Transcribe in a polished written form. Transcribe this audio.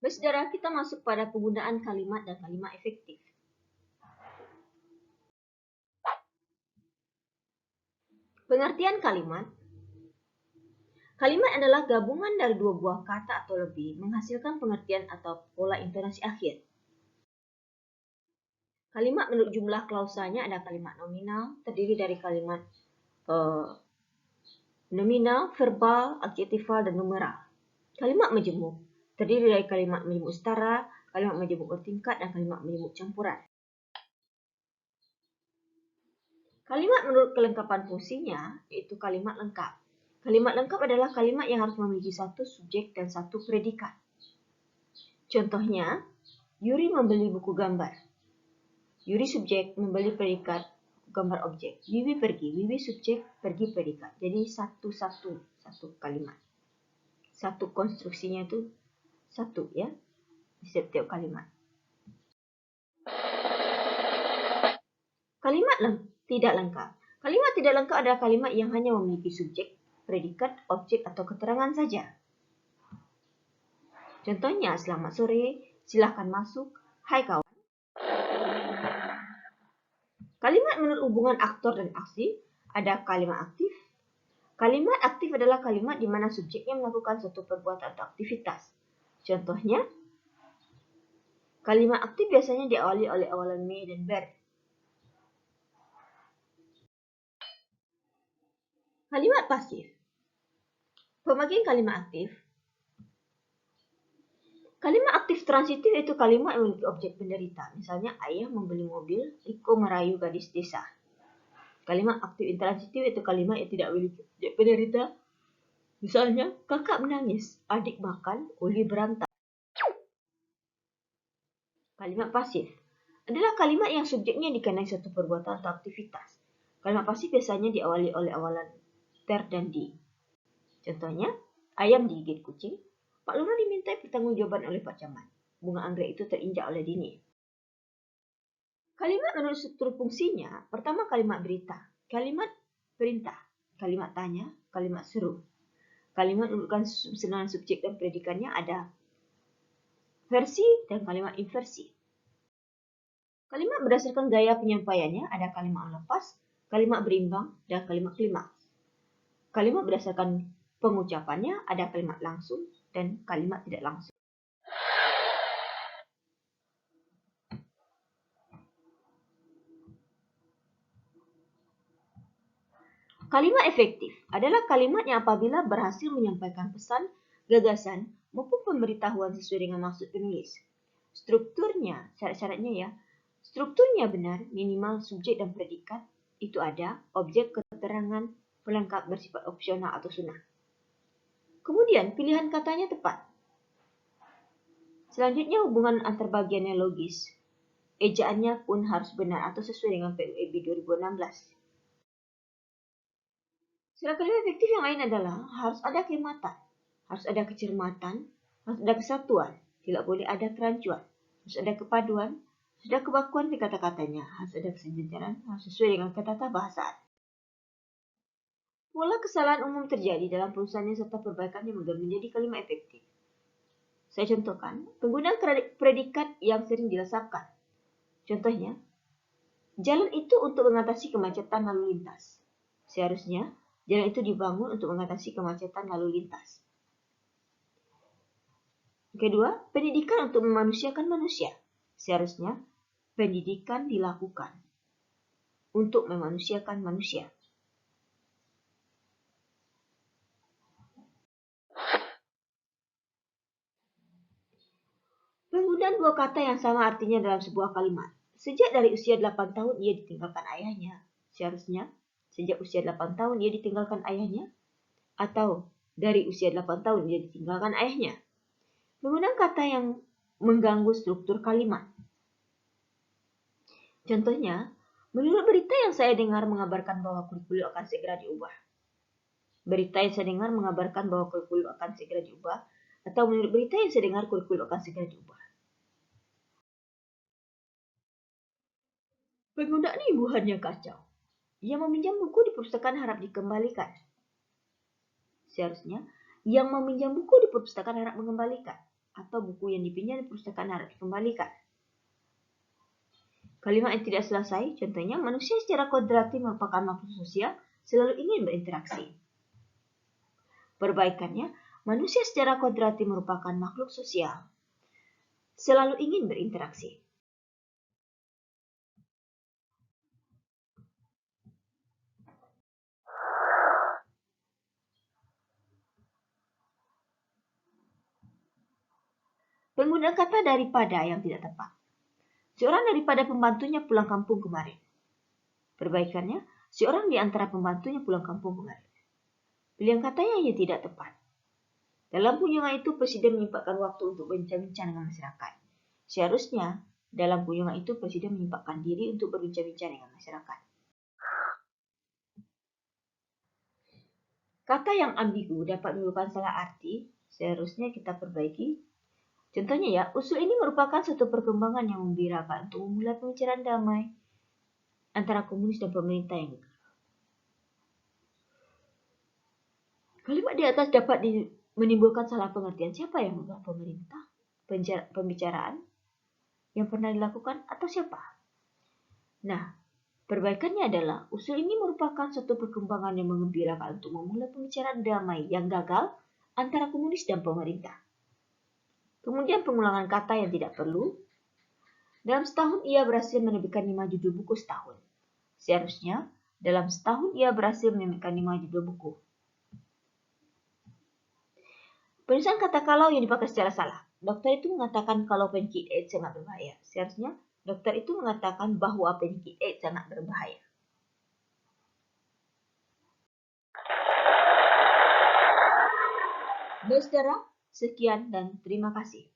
Baik, saudara, kita masuk pada penggunaan kalimat dan kalimat efektif. Pengertian kalimat. Kalimat adalah gabungan dari dua buah kata atau lebih menghasilkan pengertian atau pola intonasi akhir. Kalimat menurut jumlah klausanya ada kalimat nominal, terdiri dari kalimat nominal, verbal, adjektifal, dan numeral. Kalimat majemuk terdiri dari kalimat majemuk setara, kalimat majemuk bertingkat, dan kalimat majemuk campuran. Kalimat menurut kelengkapan fungsinya yaitu kalimat lengkap. Kalimat lengkap adalah kalimat yang harus memiliki satu subjek dan satu predikat. Contohnya, Yuri membeli buku gambar. Yuri subjek, membeli predikat, gambar objek. Wiwi pergi, Wiwi subjek, pergi predikat. Jadi satu kalimat. Satu konstruksinya itu satu ya di setiap kalimat. Kalimat tidak lengkap. Kalimat tidak lengkap adalah kalimat yang hanya memiliki subjek, predikat, objek, atau keterangan saja. Contohnya, selamat sore, silahkan masuk, hai kawan. Kalimat menurut hubungan aktor dan aksi ada kalimat aktif. Kalimat aktif adalah kalimat di mana subjeknya melakukan suatu perbuatan atau aktivitas. Contohnya, kalimat aktif biasanya diawali oleh awalan me dan ber. Kalimat pasif. Pembagian kalimat aktif. Kalimat aktif transitif yaitu kalimat yang memiliki objek penderita. Misalnya, ayah membeli mobil, Riko merayu gadis desa. Kalimat aktif intransitif yaitu kalimat yang tidak memiliki objek penderita. Misalnya, kakak menangis, adik makan, Uli berantak. Kalimat pasif adalah kalimat yang subjeknya dikenai suatu perbuatan atau aktivitas. Kalimat pasif biasanya diawali oleh awalan ter dan di. Contohnya, ayam digigit kucing, Pak Lurah dimintai pertanggungjawaban oleh Pak Camat. Bunga anggrek itu terinjak oleh Dini. Kalimat menurut struktur fungsinya, pertama kalimat berita, kalimat perintah, kalimat tanya, kalimat seru. Kalimat menunjukkan susunan subjek dan predikannya ada versi dan kalimat inversi. Kalimat berdasarkan gaya penyampaiannya ada kalimat lepas, kalimat berimbang, dan kalimat klimaks. Kalimat berdasarkan pengucapannya ada kalimat langsung dan kalimat tidak langsung. Kalimat efektif adalah kalimat yang apabila berhasil menyampaikan pesan, gagasan, maupun pemberitahuan sesuai dengan maksud penulis. Strukturnya, syarat-syaratnya ya, strukturnya benar, minimal subjek dan predikat, itu ada, objek keterangan, pelengkap bersifat opsional atau sunnah. Kemudian, pilihan katanya tepat. Selanjutnya, hubungan antar bagiannya logis. Ejaannya pun harus benar atau sesuai dengan PUEB 2016. Sila kalimat efektif yang lain adalah harus ada kehormatan, harus ada kecermatan, harus ada kesatuan, tidak boleh ada kerancuan, harus ada kepaduan, harus ada kebakuan di kata-katanya, harus ada kesejajaran, harus sesuai dengan ketata bahasaan. Pola kesalahan umum terjadi dalam perusahaannya serta perbaikannya menjadi kalimat efektif. Saya contohkan, penggunaan predikat yang sering diletakkan. Contohnya, jalan itu untuk mengatasi kemacetan lalu lintas. Seharusnya, jalan itu dibangun untuk mengatasi kemacetan lalu lintas. Kedua, pendidikan untuk memanusiakan manusia. Seharusnya, pendidikan dilakukan untuk memanusiakan manusia. Penggunaan dua kata yang sama artinya dalam sebuah kalimat. Sejak dari usia 8 tahun ia ditinggalkan ayahnya. Seharusnya, sejak usia 8 tahun ia ditinggalkan ayahnya. Atau, dari usia 8 tahun ia ditinggalkan ayahnya. Penggunaan kata yang mengganggu struktur kalimat. Contohnya, menurut berita yang saya dengar mengabarkan bahwa kurikulum akan segera diubah. Berita yang saya dengar mengabarkan bahwa kurikulum akan segera diubah. Atau menurut berita yang saya dengar kurikulum akan segera diubah. Penggunaan imbuhannya kacau. Yang meminjam buku di perpustakaan harap dikembalikan. Seharusnya, yang meminjam buku di perpustakaan harap mengembalikan. atau buku yang dipinjam di perpustakaan harus dikembalikan. Kalimat yang tidak selesai, contohnya manusia secara kodrati merupakan makhluk sosial, selalu ingin berinteraksi. Perbaikannya, manusia secara kodrati merupakan makhluk sosial, selalu ingin berinteraksi. Penggunaan kata daripada yang tidak tepat. Seorang daripada pembantunya pulang kampung kemarin. Perbaikannya, seorang di antara pembantunya pulang kampung kemarin. Pilihan katanya yang tidak tepat. Dalam kunjungan itu, Presiden menyempatkan waktu untuk berbincang-bincang dengan masyarakat. Seharusnya, dalam kunjungan itu, Presiden menyempatkan diri untuk berbincang-bincang dengan masyarakat. Kata yang ambigu dapat menimbulkan salah arti, seharusnya kita perbaiki. Contohnya ya, usul ini merupakan satu perkembangan yang menggembirakan untuk memulai pembicaraan damai antara komunis dan pemerintah yang gagal. Kalimat di atas dapat menimbulkan salah pengertian. Siapa yang membuat pemerintah? Pembicaraan yang pernah dilakukan atau siapa? Nah, perbaikannya adalah usul ini merupakan satu perkembangan yang menggembirakan untuk memulai pembicaraan damai yang gagal antara komunis dan pemerintah. Kemudian pengulangan kata yang tidak perlu. Dalam setahun ia berhasil menerbitkan 5 judul buku setahun. Seharusnya, dalam setahun ia berhasil menerbitkan 5 judul buku. Penulisan kata kalau yang dipakai secara salah. Dokter itu mengatakan kalau penyakit AIDS sangat berbahaya. Seharusnya, dokter itu mengatakan bahwa penyakit AIDS sangat berbahaya. Baik saudara, sekian dan terima kasih.